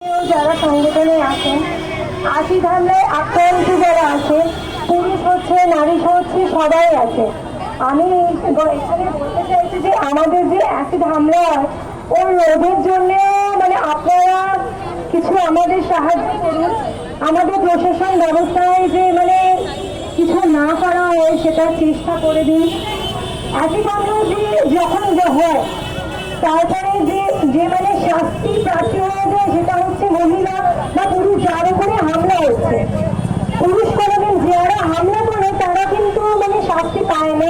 যারা সংগঠনে আছেন, অ্যাসিড হামলায় আক্রান্ত যারা আছে, পুরুষ হচ্ছে, নারী হচ্ছে, সবাই আছে। আমি এখানে বলতে চাইছি যে আমাদের যে অ্যাসিড হামলা ওর রোধের জন্য আপনারা কিছু আমাদের সাহায্য করুন। আমাদের প্রশাসন ব্যবস্থায় যে কিছু না করা হয় সেটার চেষ্টা করে দিন। অ্যাসিড হামলা যে যখন হয় তারপরে যে যে শাস্তি প্রাপ্তি হয়ে যায় সেটা হচ্ছে মহিলা বা পুরুষ যার উপরে হামলা হচ্ছে। পুরুষ কোনোদিন যারা হামলা করে তারা কিন্তু শাস্তি পায় না,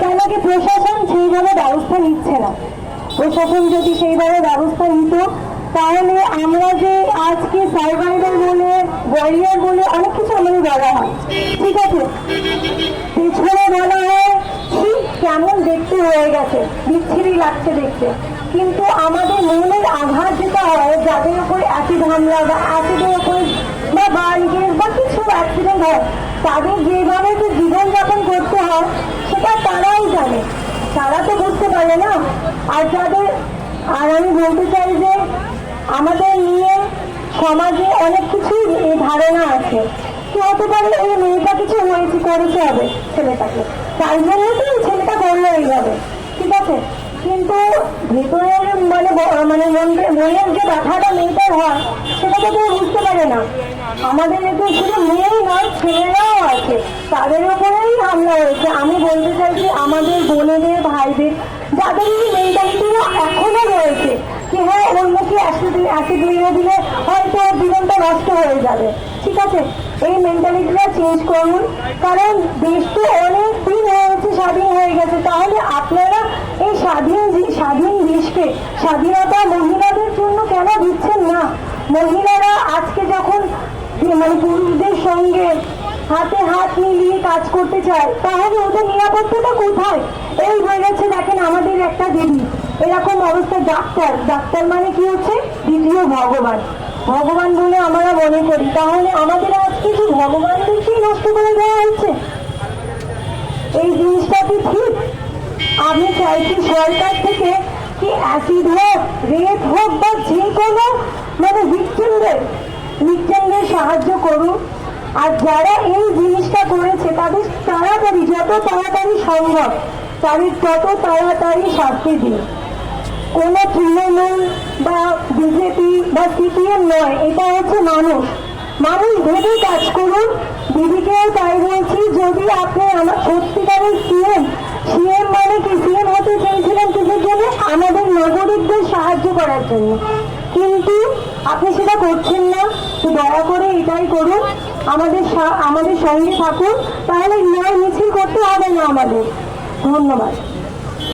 কেন কি প্রশাসন সেইভাবে ব্যবস্থা নিচ্ছে না। প্রশাসন যদি সেইভাবে ব্যবস্থা নিত তাহলে আমরা যে আজকে সার্ভাইভার বলে, ওয়ারিয়ার বলে অনেক কিছু আমাদের বলা হয়, ঠিক আছে, পেছনে বলা হয় ঠিক কেমন দেখতে হয়ে গেছে, বিচ্ছিরি লাগছে দেখতে, কিন্তু আমাদের মনের আঘাত যেটা হয় যাদের উপর অ্যাসিড হামলা বা অ্যাসিডের উপর বা বার্গের বা কিছু অ্যাক্সিডেন্ট হয় তাদের যেভাবে যে জীবনযাপন করতে হয় সেটা তারাই জানে, তারা তো বুঝতে পারে না। আর আমি বলতে চাই যে আমাদের নিয়ে সমাজে অনেক কিছুই ধারণা আছে, কি হতে পারে এই মেয়েটা কিছু হয়েছে করেছে হবে ছেলেটাকে, তাই জন্য তো ছেলেটা করলো এইভাবে, ঠিক আছে, কিন্তু ভেতরের মনের যে ব্যথাটা মেয়েটার হয় সেটা তো কেউ বুঝতে পারে না। আমাদের এতে শুধু মেয়েই নয়, ছেলেরাও আছে, তাদের উপরেই হামলা হয়েছে। আমি বলতে চাইছি আমাদের বোনেদের, ভাইদের যাদের এই মেন্টালিটিটা এখনো রয়েছে কি হ্যাঁ ওর মুখে অ্যাসিড মেরে দিলে হয়তো ওর জীবনটা নষ্ট হয়ে যাবে, ঠিক আছে, এই মেন্টালিটিটা চেঞ্জ করুন। কারণ দেশ তো অনেক দিন হয়েছে স্বাধীন হয়ে গেছে, তাহলে আপনারা এই স্বাধীন দেশকে স্বাধীনতা মহিলাদের জন্য কেন দিচ্ছেন না? মহিলারা আজকে যখন পুরুষদের সঙ্গে হাতে হাত মিলিয়ে কাজ করতে চায় তাহলে ওদের নিরাপত্তাটা কোথায়? এই হয়ে গেছে, দেখেন আমাদের একটা দেবী এরকম অবস্থা, ডাক্তার মানে কি হচ্ছে দ্বিতীয় ভগবান বলে আমরা মনে করি, তাহলে আমাদের আজকে কি ভগবানদেরকেই নষ্ট করে দেওয়া হচ্ছে? এই জিনিসটা কি ঠিক? আমি চাইছি সরকার থেকে কি অ্যাসিড হোক, রেপ হোক বা যে কোনো ভিকটিমদের সাহায্য করুন। আর যারা এই জিনিসটা করেছে তাদের তাড়াতাড়ি, যত তাড়াতাড়ি সম্ভব তাদের তত তাড়াতাড়ি শাস্তি দিন। কোনো তৃণমূল বা বিজেপি বা সিপিএম নয়, এটা হচ্ছে মানুষ ভেবে কাজ করুন। দিদিকেও তাই বলছি, যদি আপনি আমার সত্যিকারের সিএম মানে কি, সিএম হতে চেয়েছিলেন কিসের জন্য? আমাদের নাগরিকদের সাহায্য করার জন্য, কিন্তু আপনি সেটা করছেন না। তো দয়া করে এটাই করুন, আমাদের সঙ্গে থাকুন, তাহলে ন্যায় মিছিল করতে হবে না আমাদের। ধন্যবাদ।